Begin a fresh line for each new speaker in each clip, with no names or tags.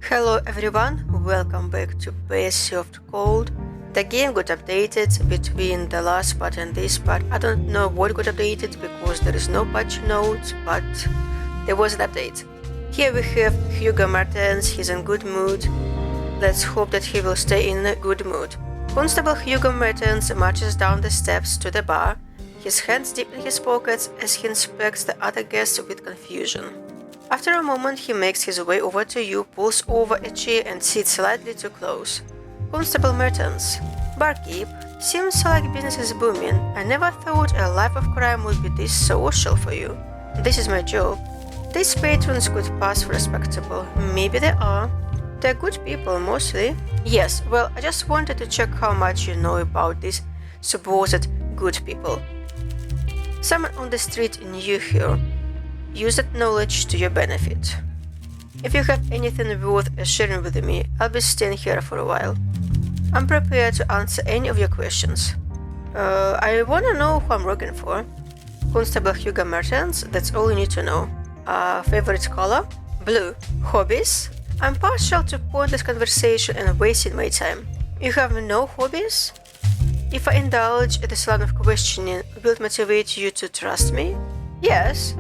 Hello everyone, welcome back to Base of Cold. The game got updated between the last part and this part. I don't know what got updated because there is no patch notes, but there was an update. Here we have Hugo Martens, he's in good mood. Let's hope that he will stay in a good mood. Constable Hugo Martens marches down the steps to the bar, his hands deep in his pockets as he inspects the other guests with confusion. After a moment, he makes his way over to you, pulls over a chair and sits slightly too close. Constable Mertens. Barkeep. Seems like business is booming. I never thought a life of crime would be this social for you. This is my job. These patrons could pass for respectable. Maybe they are. They're good people, mostly. Yes, well, I just wanted to check how much you know about these supposed good people. Someone on the street knew her. Use that knowledge to your benefit. If you have anything worth sharing with me, I'll be staying here for a while. I'm prepared to answer any of your questions. I wanna know who I'm working for. Constable Hugo Mertens, that's all you need to know. Favorite color? Blue. Hobbies? I'm partial to pointless conversation and wasting my time. You have no hobbies? If I indulge this line of questioning, will it motivate you to trust me? Yes.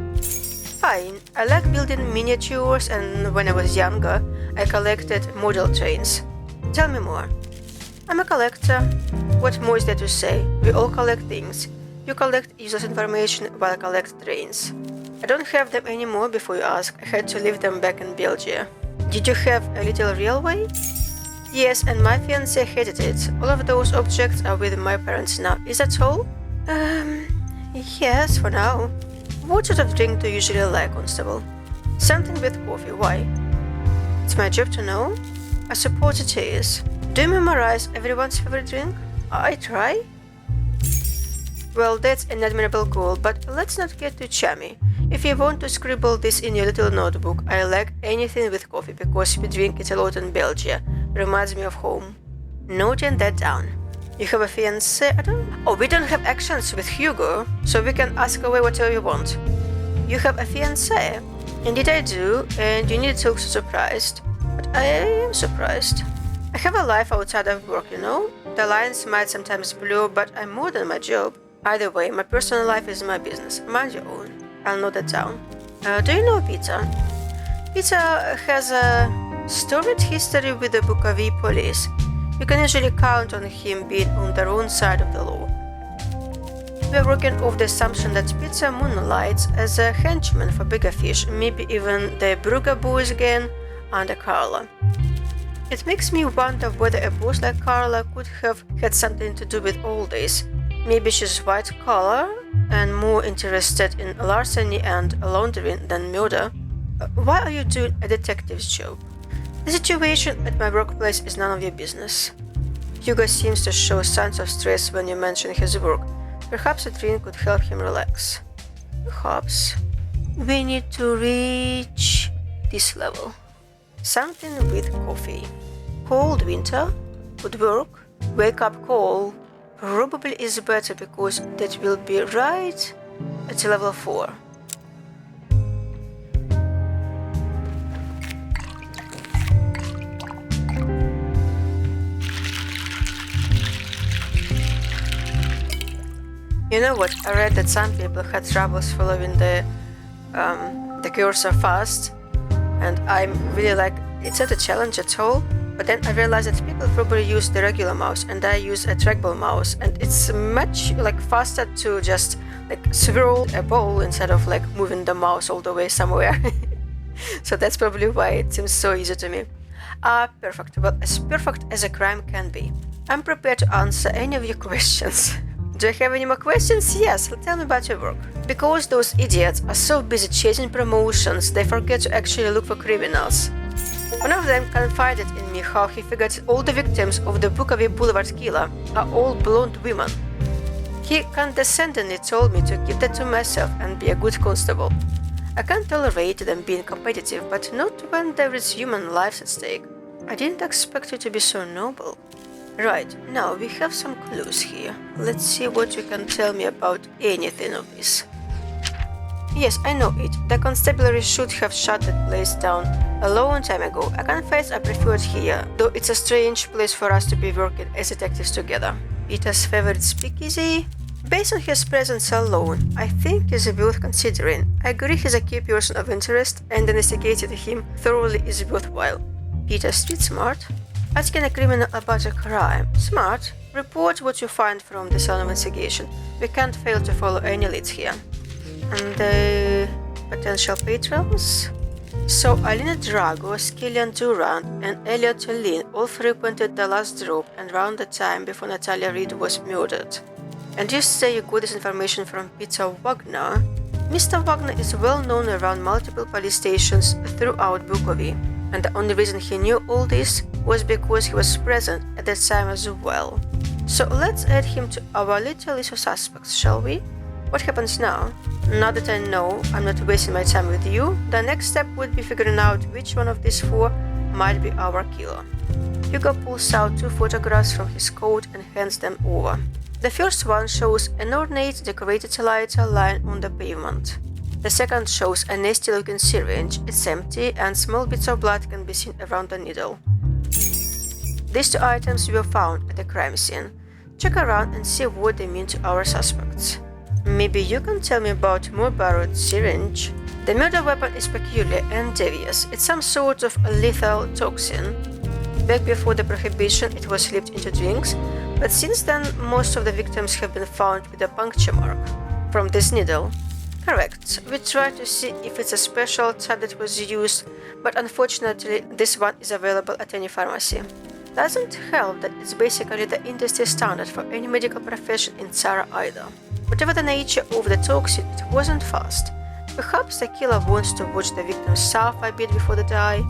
Fine, I like building miniatures and when I was younger, I collected model trains. Tell me more. I'm a collector. What more is there to say? We all collect things. You collect useless information while I collect trains. I don't have them anymore before you ask. I had to leave them back in Belgium. Did you have a little railway? Yes, and my fiancé hated it. All of those objects are with my parents now. Is that all? Yes, for now. What sort of drink do you usually like, Constable? Something with coffee, why? It's my job to know. I suppose it is. Do you memorize everyone's favorite drink? I try. Well, that's an admirable goal, but let's not get too chummy. If you want to scribble this in your little notebook, I like anything with coffee because we drink it a lot in Belgium. Reminds me of home. Noting that down. You have a fiancé? Oh, we don't have actions with Hugo, so we can ask away whatever you want. You have a fiancé? Indeed I do, and you need to look so surprised. But I am surprised. I have a life outside of work, you know? The lines might sometimes blur, but I'm more than my job. Either way, my personal life is my business. Mind your own. I'll note that down. Do you know Peter? Peter has a storied history with the Bukovie police. You can usually count on him being on the wrong side of the law. We're working off the assumption that Peter moonlights as a henchman for bigger fish, maybe even the Brugger boys again under Carla. It makes me wonder whether a boss like Carla could have had something to do with all this. Maybe she's white collar and more interested in larceny and laundering than murder. Why are you doing a detective's job? The situation at my workplace is none of your business. Hugo seems to show signs of stress when you mention his work. Perhaps a drink could help him relax. Perhaps. We need to reach this level. Something with coffee. Cold winter? Would work. Wake up call. Probably is better because that will be right at level 4. You know what? I read that some people had troubles following the cursor fast, and I'm really like, it's not a challenge at all. But then I realized that people probably use the regular mouse, and I use a trackball mouse, and it's much like faster to just like swirl a ball instead of like moving the mouse all the way somewhere. So that's probably why it seems so easy to me. Perfect. Well, as perfect as a crime can be. I'm prepared to answer any of your questions. Do you have any more questions? Yes, tell me about your work. Because those idiots are so busy chasing promotions, they forget to actually look for criminals. One of them confided in me how he figured all the victims of the Bukovie Boulevard killer are all blonde women. He condescendingly told me to keep that to myself and be a good constable. I can't tolerate them being competitive, but not when there is human lives at stake. I didn't expect you to be so noble. Right, now we have some clues here. Let's see what you can tell me about anything of this. Yes, I know it. The constabulary should have shut that place down a long time ago. I confess I prefer it here, though it's a strange place for us to be working as detectives together. Peter's favorite speakeasy? Based on his presence alone, I think is worth considering. I agree he's a key person of interest, and investigating him thoroughly is worthwhile. Peter's street smart? Asking a criminal about a crime. Smart. Report what you find from the sound investigation. We can't fail to follow any leads here. And the potential patrons? So Alina Drago, Skillian Durant, and Elliot Lynn all frequented the last drop and around the time before Natalia Reid was murdered. And you say you got this information from Peter Wagner? Mr. Wagner is well known around multiple police stations throughout Bukovie, and the only reason he knew all this was because he was present at that time as well. So let's add him to our little list of suspects, shall we? What happens now? Now that I know I'm not wasting my time with you, the next step would be figuring out which one of these four might be our killer. Hugo pulls out 2 photographs from his coat and hands them over. The first one shows an ornate decorated lighter lying on the pavement. The second shows a nasty-looking syringe. It's empty and small bits of blood can be seen around the needle. These 2 items were found at the crime scene. Check around and see what they mean to our suspects. Maybe you can tell me about more borrowed syringe. The murder weapon is peculiar and devious. It's some sort of a lethal toxin. Back before the prohibition, it was slipped into drinks, but since then, most of the victims have been found with a puncture mark from this needle. Correct. We tried to see if it's a special type that was used, but unfortunately, this one is available at any pharmacy. Doesn't help that it's basically the industry standard for any medical profession in Tsara either. Whatever the nature of the toxin, it wasn't fast. Perhaps the killer wants to watch the victims suffer a bit before they die.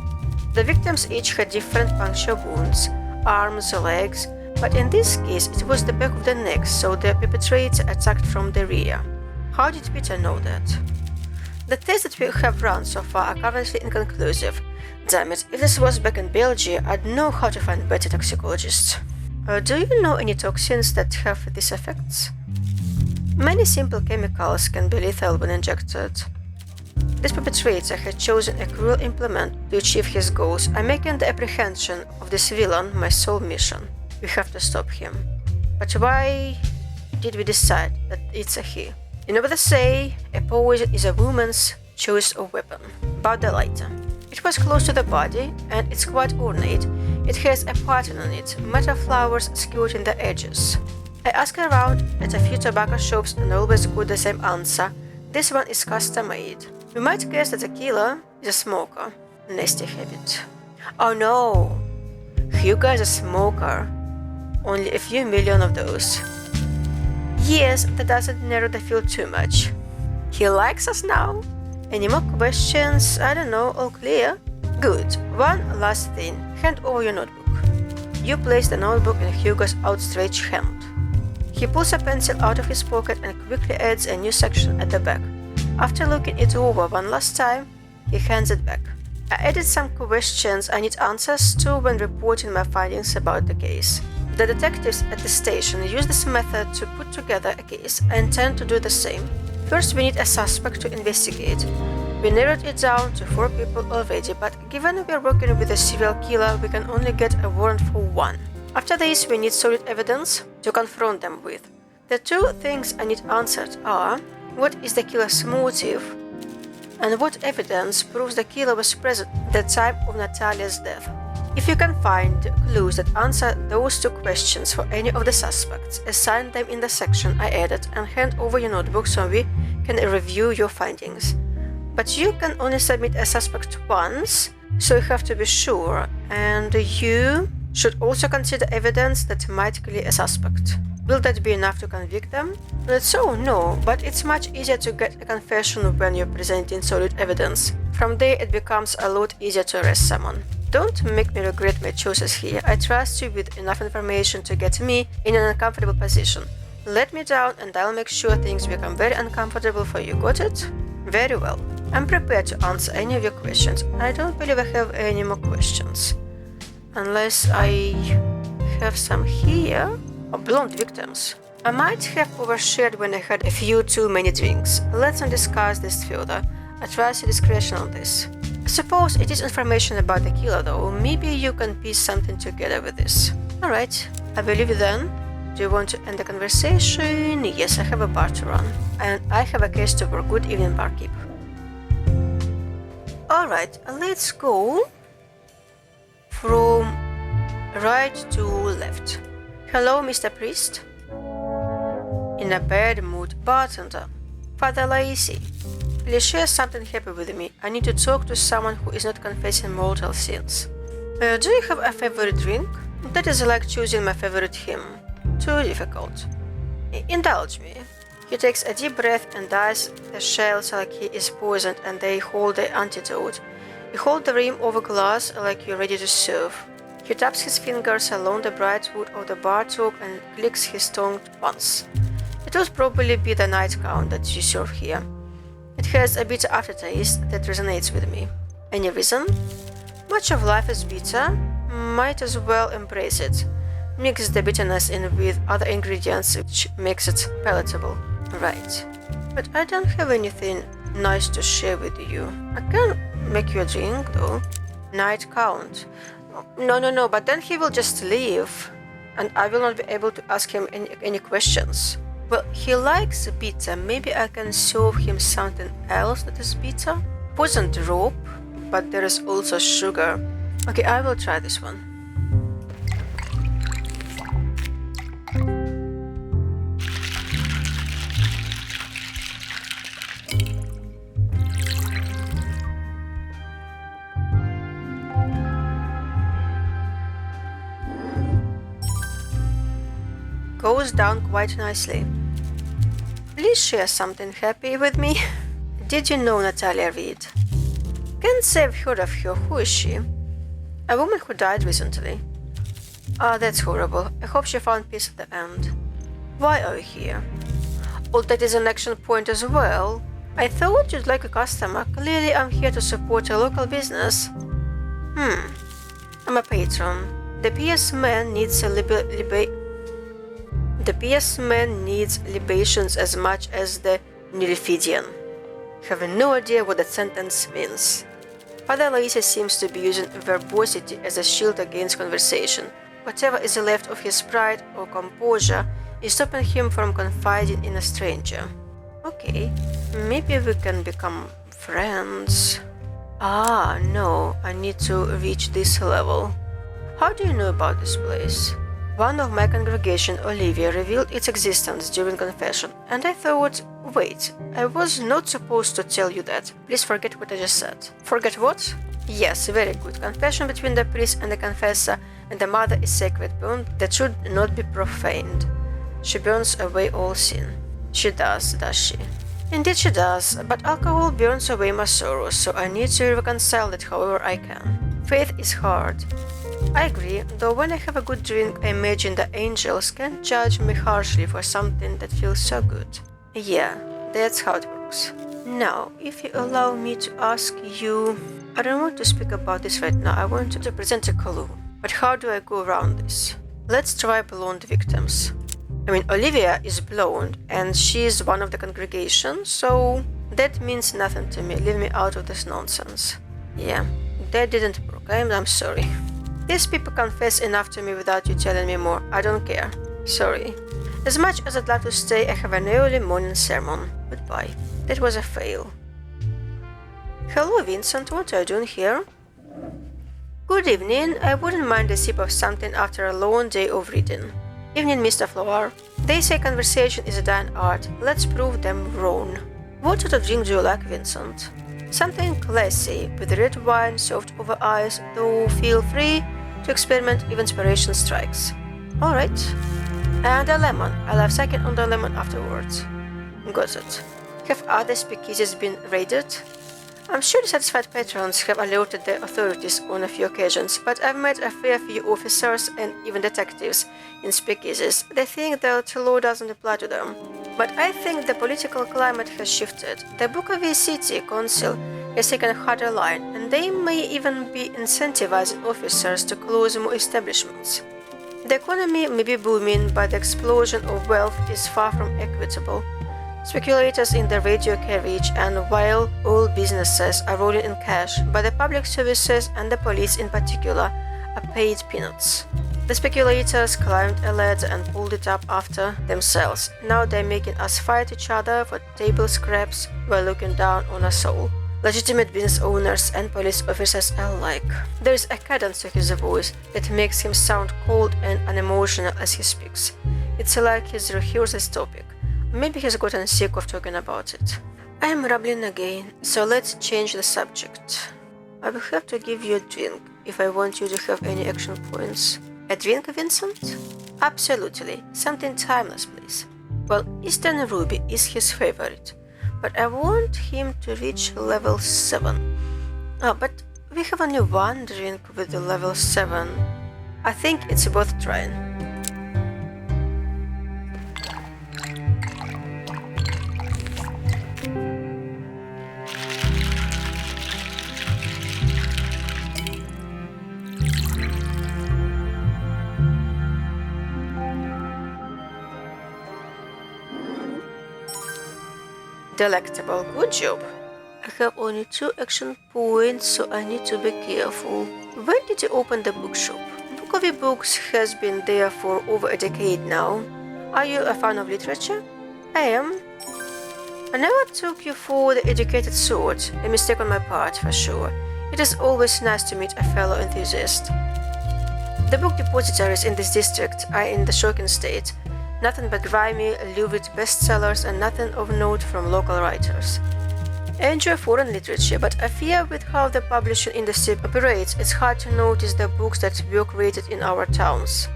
The victims each had different puncture wounds, arms, legs, but in this case it was the back of the neck, so the perpetrator attacked from the rear. How did Peter know that? The tests that we have run so far are currently inconclusive. Damn it, if this was back in Belgium, I'd know how to find better toxicologists. Do you know any toxins that have these effects? Many simple chemicals can be lethal when injected. This perpetrator had chosen a cruel implement to achieve his goals. I'm making the apprehension of this villain my sole mission. We have to stop him. But why did we decide that it's a he? You know what they say, a poison is a woman's choice of weapon. About the lighter. It was close to the body, and it's quite ornate. It has a pattern on it, metal flowers skirting the edges. I asked around at a few tobacco shops and always got the same answer. This one is custom-made. You might guess that the killer is a smoker. Nasty habit. Oh no! Hugo is a smoker. Only a few million of those. Yes, that doesn't narrow the field too much. He likes us now? Any more questions? I don't know, all clear? Good. One last thing. Hand over your notebook. You place the notebook in Hugo's outstretched hand. He pulls a pencil out of his pocket and quickly adds a new section at the back. After looking it over one last time, he hands it back. I added some questions I need answers to when reporting my findings about the case. The detectives at the station use this method to put together a case. I intend to do the same. First, we need a suspect to investigate. We narrowed it down to 4 people already, but given we are working with a serial killer, we can only get a warrant for 1. After this, we need solid evidence to confront them with. The 2 things I need answered are, what is the killer's motive, and what evidence proves the killer was present at the time of Natalia's death. If you can find clues that answer those 2 questions for any of the suspects, assign them in the section I added and hand over your notebook so we can review your findings. But you can only submit a suspect once, so you have to be sure, and you should also consider evidence that might clear a suspect. Will that be enough to convict them? Not so, no, but it's much easier to get a confession when you're presenting solid evidence. From there it becomes a lot easier to arrest someone. Don't make me regret my choices here. I trust you with enough information to get me in an uncomfortable position. Let me down and I'll make sure things become very uncomfortable for you. Got it? Very well. I'm prepared to answer any of your questions. I don't believe I have any more questions. Unless I have some here. Oh, blonde victims. I might have overshared when I had a few too many drinks. Let's not discuss this further. I trust your discretion on this. I suppose it is information about the killer, though. Maybe you can piece something together with this. Alright, I will leave you then. Do you want to end the conversation? Yes, I have a bar to run. And I have a case to work. Good evening, barkeep. Alright, let's go from right to left. Hello, Mr. Priest. In a bad mood, bartender. Father Lacy. Please share something happy with me. I need to talk to someone who is not confessing mortal sins. Do you have a favorite drink? That is like choosing my favorite hymn. Too difficult. Indulge me. He takes a deep breath and eyes the shells like he is poisoned and they hold the antidote. You hold the rim of a glass like you're ready to serve. He taps his fingers along the bright wood of the bar top and clicks his tongue once. It would probably be the night count that you serve here. It has a bitter aftertaste that resonates with me. Any reason? Much of life is bitter. Might as well embrace it. Mix the bitterness in with other ingredients which makes it palatable. Right. But I don't have anything nice to share with you. I can make you a drink though. Night count. No, but then he will just leave. And I will not be able to ask him any questions. Well, he likes bitter. Maybe I can serve him something else that is bitter? Poisoned rope, but there is also sugar. Okay, I will try this one. Goes down quite nicely. Please share something happy with me. Did you know Natalia Reed? Can't say I've heard of her. Who is she? A woman who died recently. Ah, that's horrible. I hope she found peace at the end. Why are you here? Oh, that is an action point as well. I thought you'd like a customer. Clearly I'm here to support a local business. I'm a patron. The PS man needs libations as much as the Nilphidian. Have no idea what that sentence means. Father Lacy seems to be using verbosity as a shield against conversation. Whatever is left of his pride or composure is stopping him from confiding in a stranger. Okay, maybe we can become friends. Ah, no, I need to reach this level. How do you know about this place? One of my congregation, Olivia, revealed its existence during confession, and I thought, wait, I was not supposed to tell you that. Please forget what I just said. Forget what? Yes, very good. Confession between the priest and the confessor and the mother is sacred bond that should not be profaned. She burns away all sin. She does she? Indeed she does, but alcohol burns away my sorrows, so I need to reconcile it however I can. Faith is hard. I agree, though when I have a good drink, I imagine the angels can't judge me harshly for something that feels so good. Yeah, that's how it works. Now, if you allow me to ask you... I don't want to speak about this right now, I want to present a clue. But how do I go around this? Let's try blonde victims. I mean, Olivia is blonde, and she is one of the congregation, so... that means nothing to me, leave me out of this nonsense. Yeah, that didn't work, I'm sorry. These people confess enough to me without you telling me more. I don't care. Sorry. As much as I'd love to stay, I have an early morning sermon. Goodbye. That was a fail. Hello, Vincent. What are you doing here? Good evening. I wouldn't mind a sip of something after a long day of reading. Evening, Mr. Flower. They say conversation is a dying art. Let's prove them wrong. What sort of drink do you like, Vincent? Something classy, with red wine served over ice, though feel free to experiment if inspiration strikes. Alright. And a lemon. I'll have second on the lemon afterwards. Got it. Have other speakeasies been raided? I'm sure satisfied patrons have alerted the authorities on a few occasions, but I've met a fair few officers and even detectives in speakeasies. They think that the law doesn't apply to them. But I think the political climate has shifted. The Bukovie City Council has taken a harder line, and they may even be incentivizing officers to close more establishments. The economy may be booming, but the explosion of wealth is far from equitable. Speculators in the radio carriage and while all businesses are rolling in cash, but the public services and the police in particular are paid peanuts. The speculators climbed a ladder and pulled it up after themselves. Now they're making us fight each other for table scraps while looking down on us all, legitimate business owners and police officers alike. There is a cadence to his voice that makes him sound cold and unemotional as he speaks. It's like he's rehearsed this topic. Maybe he's gotten sick of talking about it. I am rambling again, so let's change the subject. I will have to give you a drink if I want you to have any action points. A drink, Vincent? Absolutely. Something timeless, please. Well, Eastern Ruby is his favorite, but I want him to reach level 7. But we have only one drink with the level 7. I think it's worth trying. Delectable, good job. I have only 2 action points, so I need to be careful. When did you open the bookshop? Bukovie Books has been there for over a decade now. Are you a fan of literature? I am. I never took you for the educated sort, a mistake on my part for sure. It is always nice to meet a fellow enthusiast. The book depositories in this district are in the shocking state. Nothing but grimy, lurid bestsellers and nothing of note from local writers. I enjoy foreign literature, but I fear with how the publishing industry operates, it's hard to notice the books that were created in our towns.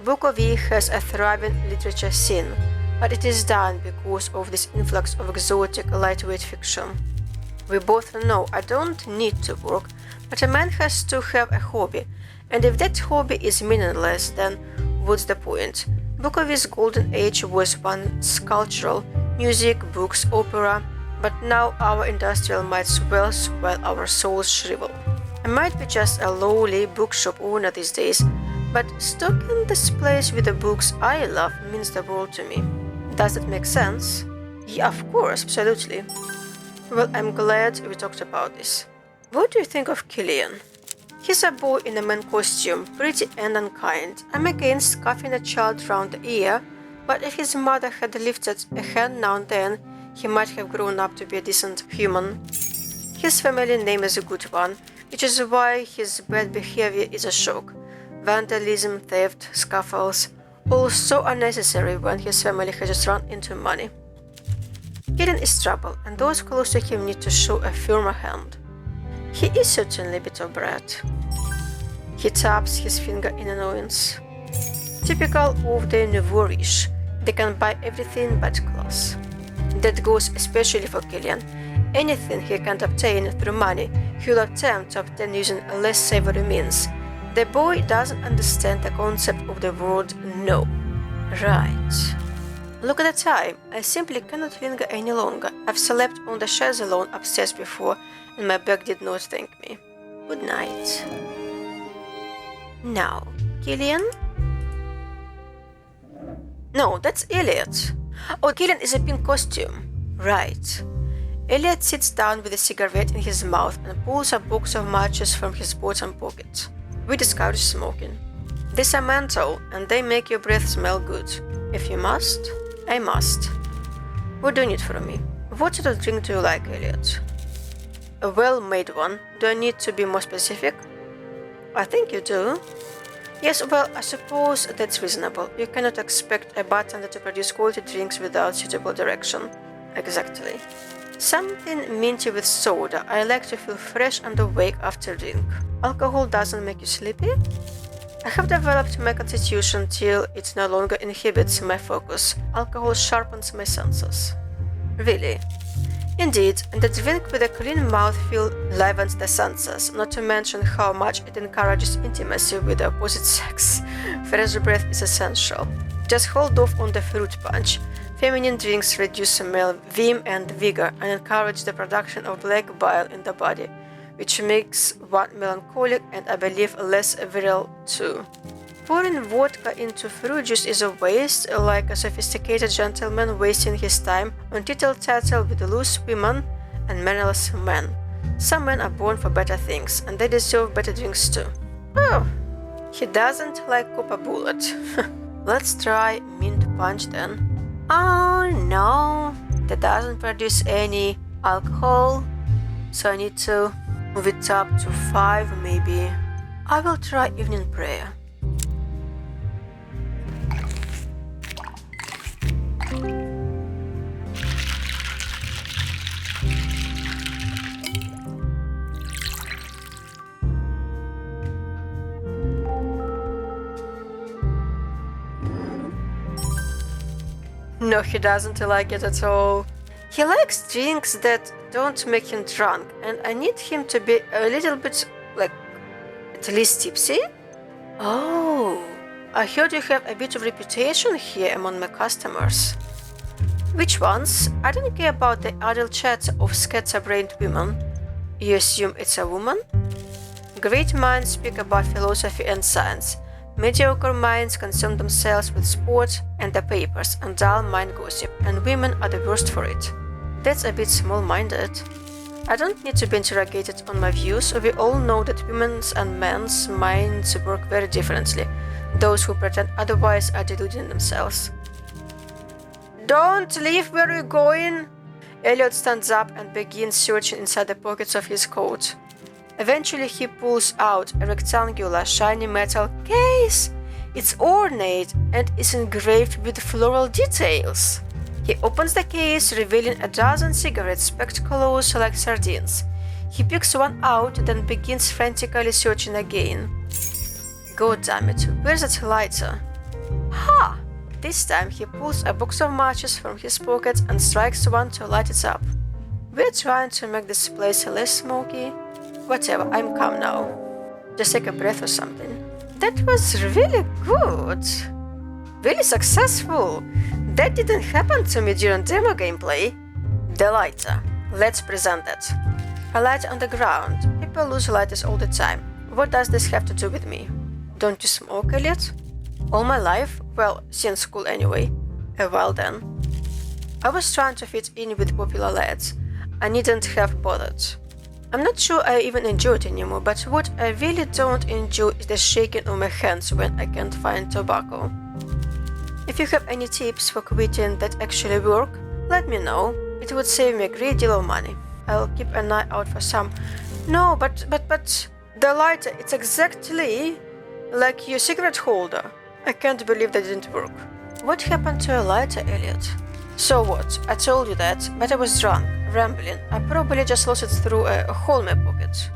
Bukovie has a thriving literature scene, but it is done because of this influx of exotic, lightweight fiction. We both know I don't need to work, but a man has to have a hobby, and if that hobby is meaningless, then what's the point? Bukovie's golden age was once cultural, music, books, opera, but now our industrial might swells while our souls shrivel. I might be just a lowly bookshop owner these days, but stocking this place with the books I love means the world to me. Does that make sense? Yeah, of course, absolutely. Well, I'm glad we talked about this. What do you think of Killian? He's a boy in a man costume, pretty and unkind. I'm against cuffing a child round the ear, but if his mother had lifted a hand now and then, he might have grown up to be a decent human. His family name is a good one, which is why his bad behavior is a shock. Vandalism, theft, scuffles, all so unnecessary when his family has just run into money. Killian is trouble, and those close to him need to show a firmer hand. He is certainly a bit of brat. He taps his finger in annoyance. Typical of the nouveau-riche, they can buy everything but class. That goes especially for Killian. Anything he can't obtain through money, he'll attempt to obtain using less savory means. The boy doesn't understand the concept of the word no. Right. Look at the time. I simply cannot linger any longer. I've slept on the chaise alone upstairs before, and my back did not thank me. Good night. Now, Killian? No, that's Elliot. Oh, Killian is a pink costume. Right. Elliot sits down with a cigarette in his mouth and pulls a box of matches from his bottom pocket. We discourage smoking. These are menthol, and they make your breath smell good. If you must, I must. What do you need from me? What sort of drink do you like, Elliot? A well-made one. Do I need to be more specific? I think you do. Yes, well, I suppose that's reasonable. You cannot expect a bartender to produce quality drinks without suitable direction. Exactly. Something minty with soda. I like to feel fresh and awake after a drink. Alcohol doesn't make you sleepy? I have developed my constitution till it no longer inhibits my focus. Alcohol sharpens my senses. Really? Indeed, and the drink with a clean mouthfeel livens the senses, not to mention how much it encourages intimacy with the opposite sex. Fresh breath is essential. Just hold off on the fruit punch. Feminine drinks reduce male vim and vigor and encourage the production of black bile in the body, which makes one melancholic and I believe less virile too. pouring vodka into fruit juice is a waste, like a sophisticated gentleman wasting his time on tittle-tattle with loose women and mannerless men. Some men are born for better things, and they deserve better drinks too. Oh, he doesn't like Copper Bullet. Let's try mint punch then. Oh no, that doesn't produce any alcohol, so I need to move it up to 5 maybe. I will try evening prayer. No, he doesn't like it at all. He likes drinks that don't make him drunk, and I need him to be a little bit, like, at least tipsy. Oh, I heard you have a bit of reputation here among my customers. Which ones? I don't care about the idle chatter of scatterbrained women. You assume it's a woman? Great minds speak about philosophy and science. Mediocre minds concern themselves with sport and the papers and dull mind gossip, and women are the worst for it. That's a bit small-minded. I don't need to be interrogated on my views. We all know that women's and men's minds work very differently. Those who pretend otherwise are deluding themselves. Don't leave where you're going! Elliot stands up and begins searching inside the pockets of his coat. Eventually he pulls out a rectangular, shiny metal case. It's ornate and is engraved with floral details. He opens the case, revealing a dozen cigarettes packed close like sardines. He picks one out, then begins frantically searching again. God damn it, where's that lighter? Ha! This time he pulls a box of matches from his pocket and strikes one to light it up. We're trying to make this place less smoky. Whatever, I'm calm now. Just take a breath or something. That was really good. Really successful. That didn't happen to me during demo gameplay. The lighter. Let's present it. A lighter on the ground. People lose lighters all the time. What does this have to do with me? Don't you smoke, Elliot? All my life? Well, since school anyway. Well then. I was trying to fit in with popular lads. I needn't have bothered. I'm not sure I even enjoy it anymore, but what I really don't enjoy is the shaking of my hands when I can't find tobacco. If you have any tips for quitting that actually work, let me know. It would save me a great deal of money. I'll keep an eye out for some. No, but the lighter, it's exactly like your cigarette holder. I can't believe that didn't work. What happened to a lighter, Elliot? So what? I told you that, but I was drunk, rambling. I probably just lost it through a hole in my pocket.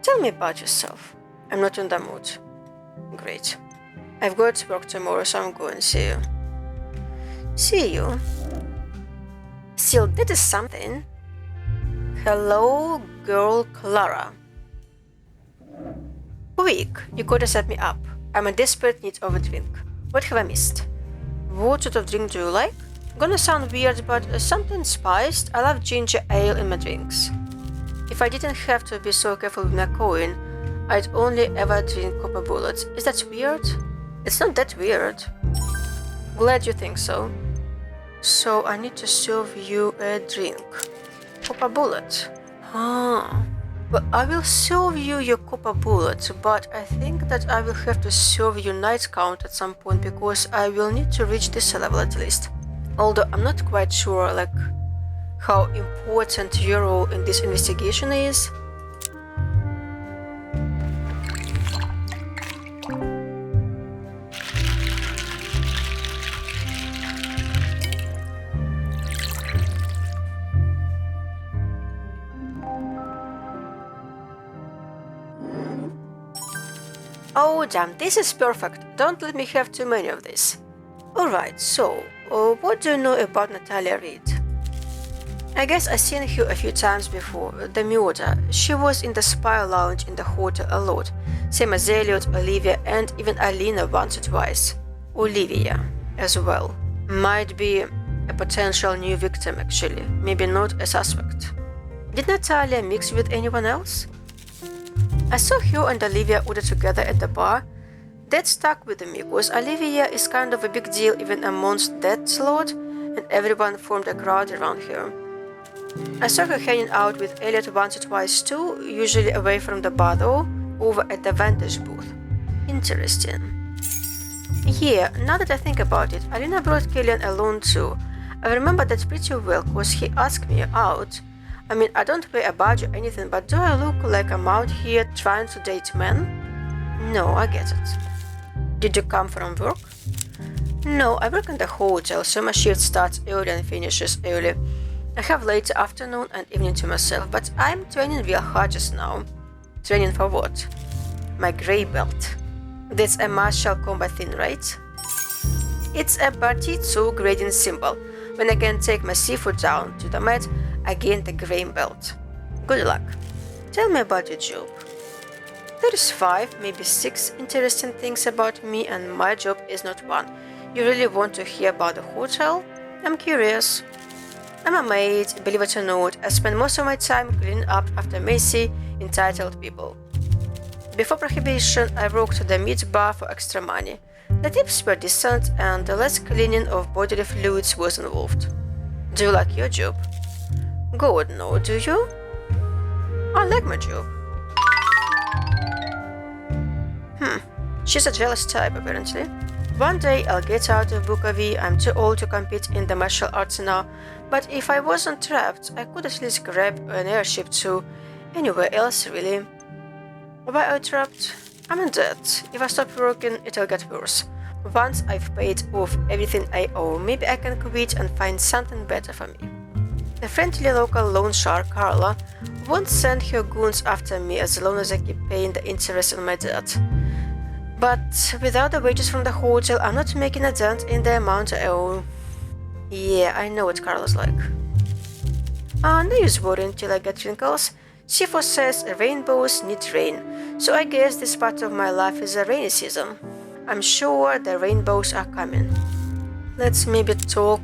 Tell me about yourself. I'm not in the mood. Great. I've got work tomorrow, so I'm going. See you. See you? Still, that is something. Hello, girl Clara. Quick, you gotta set me up. I'm in desperate need of a drink. What have I missed? What sort of drink do you like? Gonna sound weird, but something spiced. I love ginger ale in my drinks. If I didn't have to be so careful with my coin, I'd only ever drink Copper Bullets. Is that weird? It's not that weird. Glad you think so. So I need to serve you a drink. Copper Bullet. Well, I will serve you your Copper Bullet, but I think that I will have to serve you Night Count at some point because I will need to reach this level at least. Although I'm not quite sure, like, how important your role in this investigation is. Oh damn, this is perfect. Don't let me have too many of this. Alright, so, what do you know about Natalia Reed? I guess I've seen her a few times before. The murder. She was in the spy lounge in the hotel a lot. Same as Elliot, Olivia, and even Alina once or twice. Olivia, as well. Might be a potential new victim actually. Maybe not a suspect. Did Natalia mix with anyone else? I saw her and Olivia order together at the bar. That stuck with me because Olivia is kind of a big deal even amongst that lot, and everyone formed a crowd around her. I saw her hanging out with Elliot once or twice too, usually away from the bar though, over at the Vantage booth. Interesting. Yeah, now that I think about it, Alina brought Killian along too. I remember that pretty well because he asked me out. I mean, I don't wear a badge or anything, but do I look like I'm out here trying to date men? No, I get it. Did you come from work? No, I work in the hotel, so my shift starts early and finishes early. I have late afternoon and evening to myself, but I'm training real hard just now. Training for what? My grey belt. That's a martial combat thing, right? It's a Bartitsu grading symbol. When I can take my seafood down to the mat, I gain the grey belt. Good luck. Tell me about your job. There's 5, maybe 6 interesting things about me, and my job is not one. You really want to hear about the hotel? I'm curious. I'm a maid, believe it or not. I spend most of my time cleaning up after messy, entitled people. Before prohibition, I worked at the meat bar for extra money. The tips were decent and the less cleaning of bodily fluids was involved. Do you like your job? God, no, do you? I like my job. She's a jealous type, apparently. One day I'll get out of Bukovie. I'm too old to compete in the martial arts now, but if I wasn't trapped, I could at least grab an airship to anywhere else, really. Why are you trapped? I'm in debt. If I stop working, it'll get worse. Once I've paid off everything I owe, maybe I can quit and find something better for me. The friendly local loan shark, Carla, won't send her goons after me as long as I keep paying the interest on my debt. But without the wages from the hotel, I'm not making a dent in the amount I owe. Yeah, I know what Carla's like. No use worrying till I get wrinkles. Sifo says rainbows need rain, so I guess this part of my life is a rainy season. I'm sure the rainbows are coming. Let's maybe talk,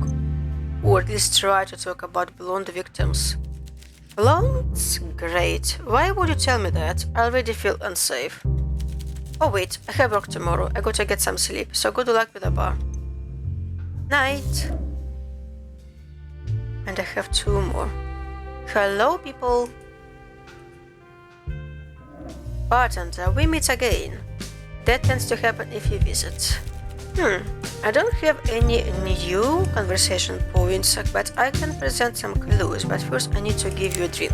or at least try to talk about blonde victims. Blondes? Great. Why would you tell me that? I already feel unsafe. Oh wait, I have work tomorrow. I gotta get some sleep, so good luck with the bar. Night. And I have 2 more. Hello, people. Bartender, we meet again. That tends to happen if you visit. I don't have any new conversation points, but I can present some clues, but first I need to give you a drink.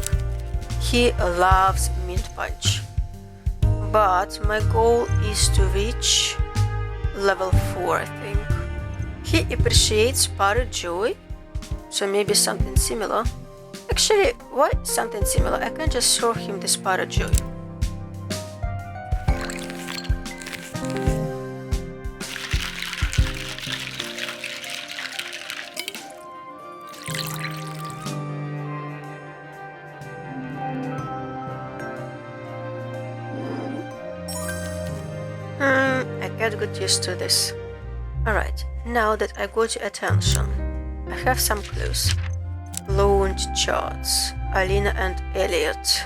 He loves mint punch. But my goal is to reach level 4, I think. He appreciates powdered joy, so maybe something similar. Actually, why something similar? I can just serve him this powdered joy. I can't get used to this. Alright, now that I got your attention, I have some clues. Launch charts, Alina and Elliot.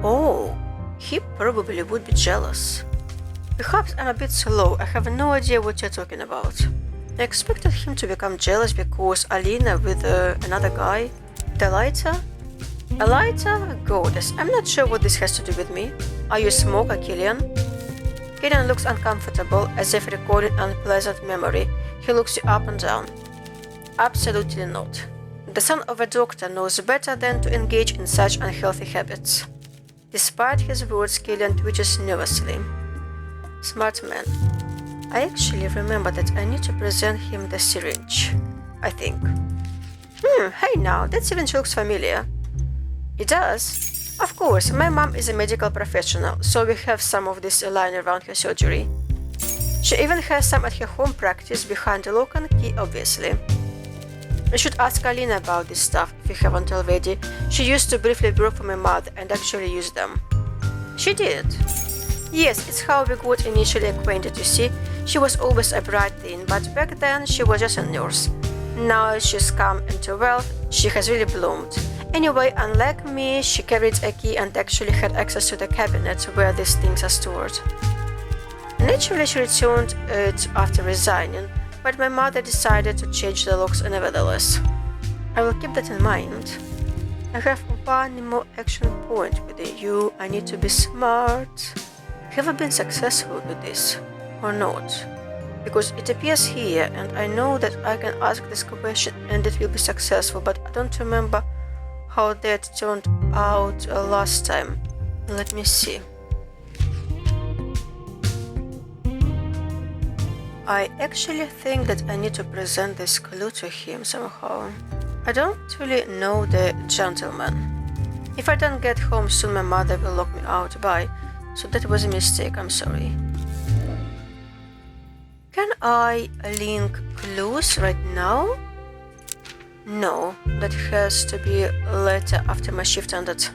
Oh, he probably would be jealous. Perhaps I'm a bit slow, I have no idea what you're talking about. I expected him to become jealous because Alina with another guy. The lighter? A lighter? Goddess, I'm not sure what this has to do with me. Are you a smoker, Killian? Killian looks uncomfortable, as if recording unpleasant memory. He looks you up and down. Absolutely not. The son of a doctor knows better than to engage in such unhealthy habits. Despite his words, Killian twitches nervously. Smart man. I actually remember that I need to present him the syringe, I think. Hey now, that syringe looks familiar. It does? Of course, my mom is a medical professional, so we have some of this lying around her surgery. She even has some at her home practice behind the lock and key, obviously. You should ask Alina about this stuff if you haven't already. She used to briefly work for my mother and actually used them. She did. Yes, it's how we got initially acquainted, you see. She was always a bright thing, but back then she was just a nurse. Now she's come into wealth, she has really bloomed. Anyway, unlike me, she carried a key and actually had access to the cabinet where these things are stored. Naturally, she returned it after resigning, but my mother decided to change the locks nevertheless. I will keep that in mind. I have one more action point with you. I need to be smart. Have I been successful with this or not? Because it appears here and I know that I can ask this question and it will be successful, but I don't remember how that turned out last time. Let me see. I actually think that I need to present this clue to him somehow. I don't really know the gentleman. If I don't get home soon, my mother will lock me out. Bye. So that was a mistake, I'm sorry. Can I link clues right now? No, that has to be later after my shift ended.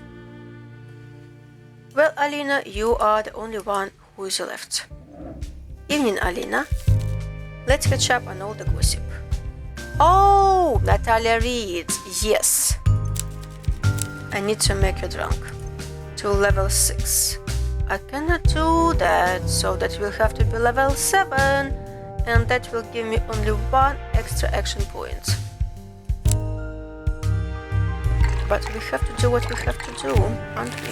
Well, Alina, you are the only one who is left. Evening, Alina. Let's catch up on all the gossip. Oh, Natalia reads. Yes. I need to make you drunk. To level 6. I cannot do that, so that will have to be level 7. And that will give me only one extra action point. But we have to do what we have to do, aren't we?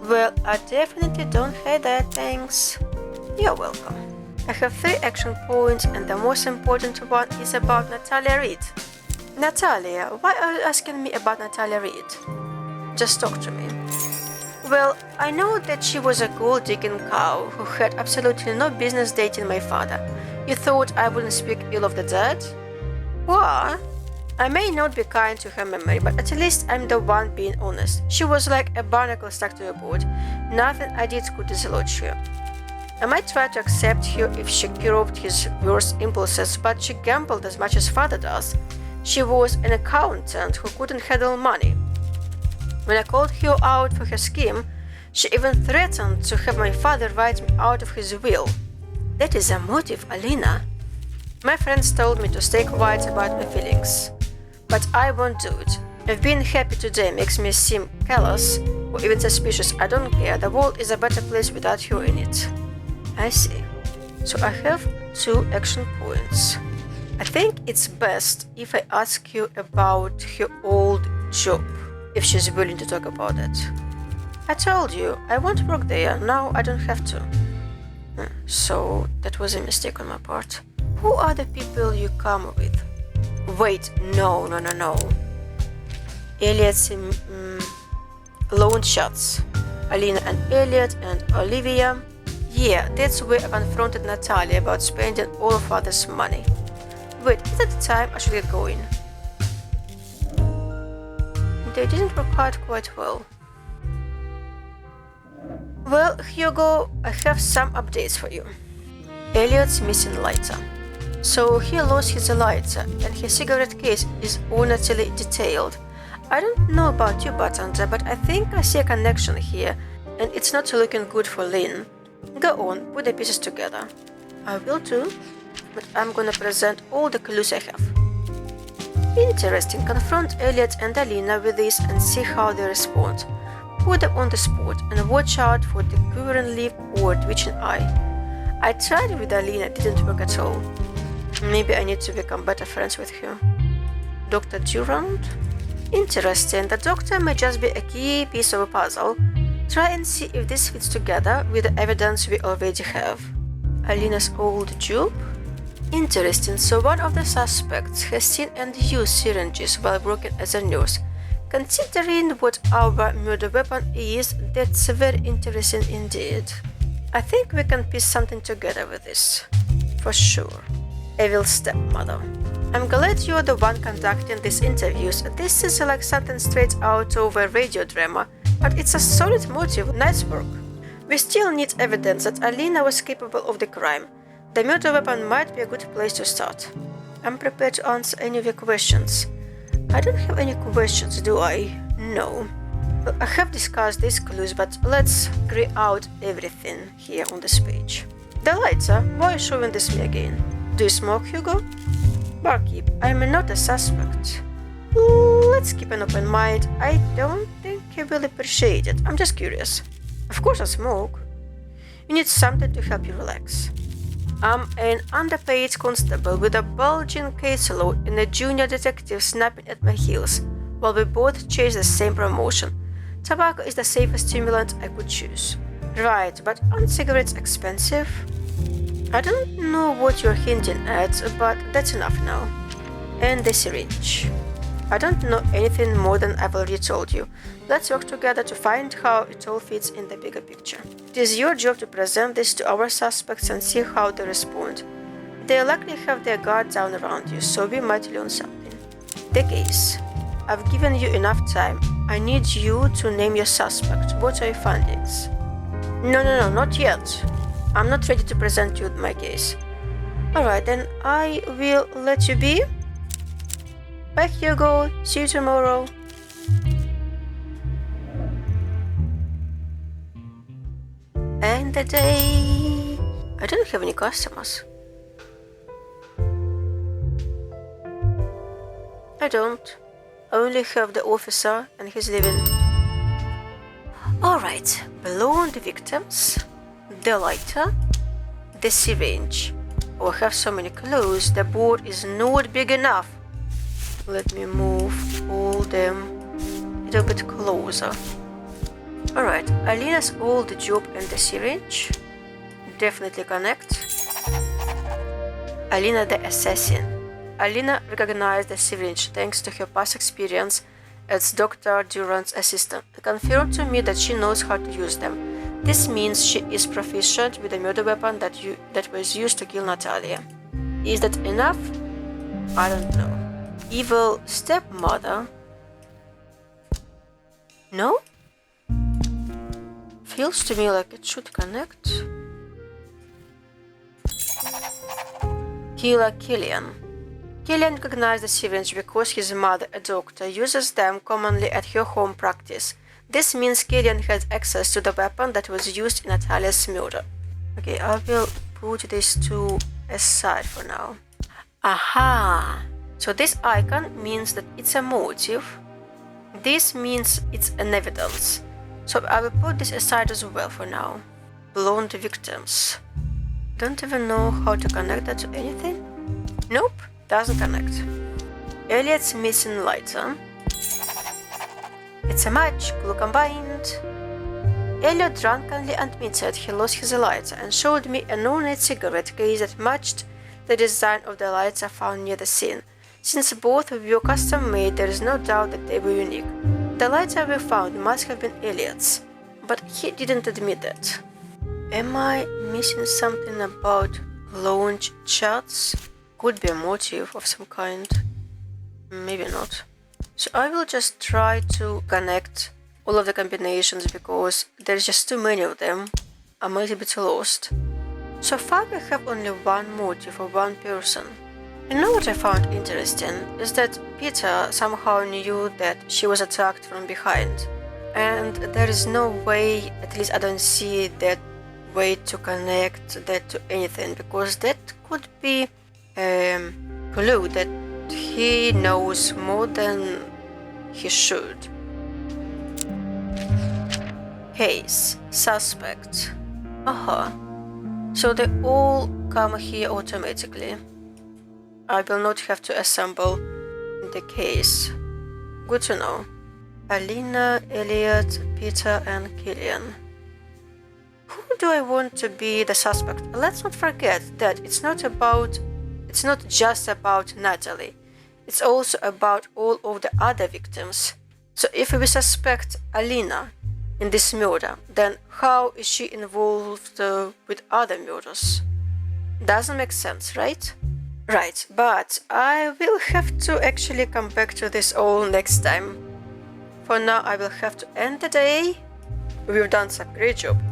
Well, I definitely don't hate that, thanks. You're welcome. I have 3 action points and the most important one is about Natalia Reid. Natalia, why are you asking me about Natalia Reid? Just talk to me. Well, I know that she was a gold-digging cow who had absolutely no business dating my father. You thought I wouldn't speak ill of the dead? What? I may not be kind to her memory, but at least I'm the one being honest. She was like a barnacle stuck to a board. Nothing I did could dislodge her. I might try to accept her if she curbed his worst impulses, but she gambled as much as father does. She was an accountant who couldn't handle money. When I called her out for her scheme, she even threatened to have my father write me out of his will. That is a motive, Alina. My friends told me to stay quiet about my feelings, but I won't do it. If being happy today makes me seem callous or even suspicious, I don't care. The world is a better place without her in it. I see. So I have 2 action points. I think it's best if I ask you about her old job, if she's willing to talk about it. I told you, I won't work there, now I don't have to. So that was a mistake on my part. Who are the people you come with? Wait, no. Elliot's loan shots. Alina and Elliot and Olivia. Yeah, that's where I confronted Natalia about spending all of father's money. Wait, is it the time I should get going? They didn't work out quite well. Well, Hugo, I have some updates for you. Elliot's missing lighter. So he lost his lighter and his cigarette case is ornately detailed. I don't know about you, bartender, but I think I see a connection here and it's not looking good for Lynn. Go on, put the pieces together. I will too, but I'm gonna present all the clues I have. Interesting, confront Elliot and Alina with this and see how they respond. Put them on the spot and watch out for the quivering lip or twitching eye. I tried with Alina, it didn't work at all. Maybe I need to become better friends with her. Dr. Durand? Interesting, the doctor may just be a key piece of a puzzle. Try and see if this fits together with the evidence we already have. Alina's old job? Interesting, so one of the suspects has seen and used syringes while working as a nurse. Considering what our murder weapon is, that's very interesting indeed. I think we can piece something together with this. For sure. Evil stepmother. I'm glad you're the one conducting these interviews. This is like something straight out of a radio drama, but it's a solid motive. Nice work. We still need evidence that Alina was capable of the crime. The murder weapon might be a good place to start. I'm prepared to answer any of your questions. I don't have any questions, do I? No. Well, I have discussed these clues, but let's clear out everything here on this page. The lighter, why are you showing this me again? Do you smoke, Hugo? Barkeep, I'm not a suspect. Let's keep an open mind. I don't think he will appreciate it. I'm just curious. Of course I smoke. You need something to help you relax. I'm an underpaid constable with a bulging caseload and a junior detective snapping at my heels, while we both chase the same promotion. Tobacco is the safest stimulant I could choose. Right, but aren't cigarettes expensive? I don't know what you're hinting at, but that's enough now. And the syringe. I don't know anything more than I've already told you. Let's work together to find how it all fits in the bigger picture. It is your job to present this to our suspects and see how they respond. They likely have their guard down around you, so we might learn something. The case. I've given you enough time. I need you to name your suspect. What are your findings? No, not yet. I'm not ready to present you my case. Alright, then I will let you be. Back you go. See you tomorrow. And the day. I don't have any customers. I don't. I only have the officer and he's leaving. Alright, blonde victims, the lighter, the syringe. Oh, I have so many clues, the board is not big enough. Let me move all them a little bit closer. Alright, Alina's old job and the syringe. Definitely connect. Alina the assassin. Alina recognized the syringe thanks to her past experience as Dr. Durant's assistant. It confirmed to me that she knows how to use them. This means she is proficient with the murder weapon that was used to kill Natalia. Is that enough? I don't know. Evil stepmother? No? Feels to me like it should connect. Killer Killian. Killian recognized the syringe because his mother, a doctor, uses them commonly at her home practice. This means Killian has access to the weapon that was used in Natalia's murder. Okay, I will put these two aside for now. Aha! So this icon means that it's a motive. This means it's an evidence. So I will put this aside as well for now. Blonde victims. Don't even know how to connect that to anything? Nope. Doesn't connect. Elliot's missing lighter. It's a match, clue combined. Elliot drunkenly admitted he lost his lighter and showed me a no-net cigarette case that matched the design of the lighter found near the scene. Since both were custom-made, there is no doubt that they were unique. The lighter we found must have been Elliot's, but he didn't admit that. Am I missing something about launch charts? Could be a motive of some kind. Maybe not. So I will just try to connect all of the combinations because there's just too many of them. I'm a little bit lost. So far we have only one motive for one person. You know what I found interesting is that Peter somehow knew that she was attacked from behind. And there is no way, at least I don't see that way to connect that to anything, because that could be a clue that he knows more than he should. Case, suspect. So they all come here automatically. I will not have to assemble the case. Good to know. Alina, Elliot, Peter and Killian. Who do I want to be the suspect? Let's not forget that it's not just about Natalie. It's also about all of the other victims. So if we suspect Alina in this murder, then how is she involved with other murders? Doesn't make sense, right? Right, but I will have to actually come back to this all next time. For now, I will have to end the day. We've done some great job.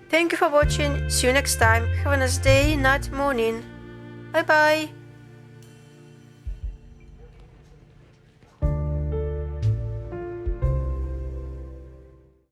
Thank you for watching. See you next time. Have a nice day, night, morning. Bye bye.